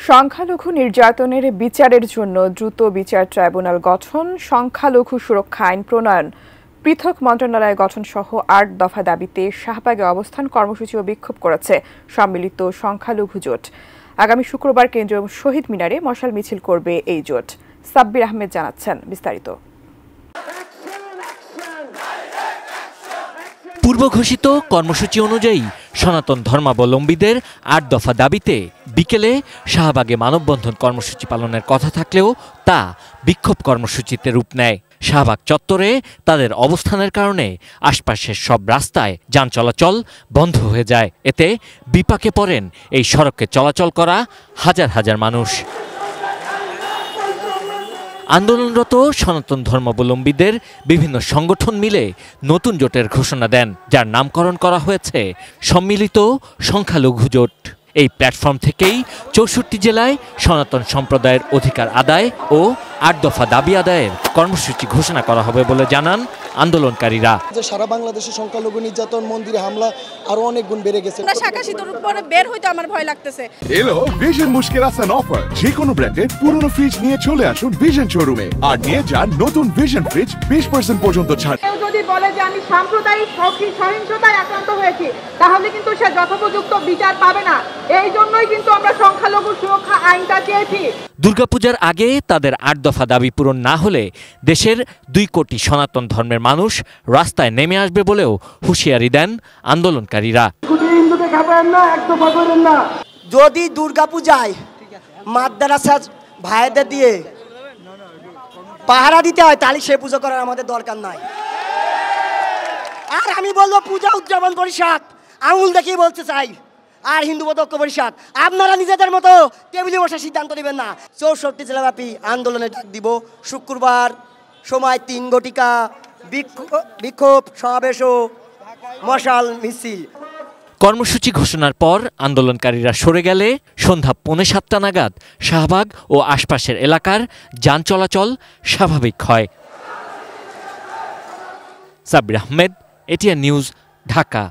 সংখ্যালঘু নির্যাতনের বিচারের জন্য দ্রুত বিচার ট্রাইব্যুনাল গঠন, সংখ্যালঘু সুরক্ষা আইন প্রণয়ন, পৃথক মন্ত্রণালয় গঠন সহ ৮ দফা দাবিতে শাহবাগে অবস্থান কর্মসূচি ও বিক্ষোভ করেছে সম্মিলিত সংখ্যালঘু জোট। আগামী শুক্রবার কেন্দ্রীয় শহীদ মিনারে মশাল মিছিল করবে এই জোট। সাব্বির আহমেদ জানাচ্ছেন বিস্তারিত। পূর্ব ঘোষিত কর্মসূচি অনুযায়ী সনাতন ধর্মাবলম্বীদের ৮ দফা দাবিতে বিকেলে শাহবাগে মানববন্ধন কর্মসূচি পালনের কথা থাকলেও তা বিক্ষোভ কর্মসূচিতে রূপ নেয়। শাহবাগ চত্বরে তাদের অবস্থানের কারণে আশপাশের সব রাস্তায় যান চলাচল বন্ধ হয়ে যায়। এতে বিপাকে পড়েন এই সড়কে চলাচল করা হাজার হাজার মানুষ। আন্দোলনরত সনাতন ধর্মাবলম্বীদের বিভিন্ন সংগঠন মিলে নতুন জোটের ঘোষণা দেন, যার নামকরণ করা হয়েছে সম্মিলিত সংখ্যালঘু জোট। এই প্ল্যাটফর্ম থেকেই ৬৪ জেলায় সনাতন সম্প্রদায়ের অধিকার আদায় ও ৮ দফা দাবি আদায়ের কর্মসূচি ঘোষণা করা হবে বলে জানান আন্দোলনকারীরা। সারা বাংলাদেশে সংখ্যালঘু নির্যাতন, মন্দিরে হামলা আরো অনেক গুণ বেড়ে গেছে। বের হইতে আমার ভয় লাগতেছে। এলো ভিশন মুশকিল আসান অফার। যে কোনো ব্র্যান্ডের পুরনো ফ্রিজ নিয়ে চলে আসুন ভিশন শোরুমে আর নিয়ে যান নতুন ভিশন ফ্রিজ 20% পর্যন্ত ছাড়। কেউ যদি বলে যে আমি সাম্প্রদায়িক সহিংসতায় আক্রান্ত হয়েছি, তাহলে কিন্তু সে যথোপযুক্ত বিচার পাবে না। এই জন্যই কিন্তু আমরা সংখ্যালঘু সুরক্ষা আইনটা চেয়েছি। দুর্গাপূজার আগে তাদের ৮ দফা দাবি পূরণ না হলে দেশের ২ কোটি সনাতন ধর্মের মানুষ রাস্তায় নেমে আসবে বলেও হুঁশিয়ারি দেন আন্দোলনকারীরা। যদি দুর্গাপূজায় মাদ্রাসা ভাইদের দিয়ে পাহারা দিতে হয়, তাহলে সে পুজো করার আমাদের দরকার নাই। আর আমি বলবো পূজা উদযাপন পরিষদ আঙুল দেখিয়ে বলতে চাই, আর হিন্দু ঐক্য পরিষদ আপনারা নিজেদের মতো টেবিলে বসে সিদ্ধান্ত নেবেন না। ৬৪ জেলাব্যাপী আন্দোলনের ডাক দিব। শুক্রবার সময় ৩ ঘটিকা, বিক্ষোভ সমাবেশ ও মশাল মিছিল। কর্মসূচি ঘোষণার পর আন্দোলনকারীরা সরে গেলে সন্ধ্যা ৬:৩০ নাগাদ শাহবাগ ও আশপাশের এলাকার যান চলাচল স্বাভাবিক হয়। Sabbir Ahmed, ATN news, Dhaka.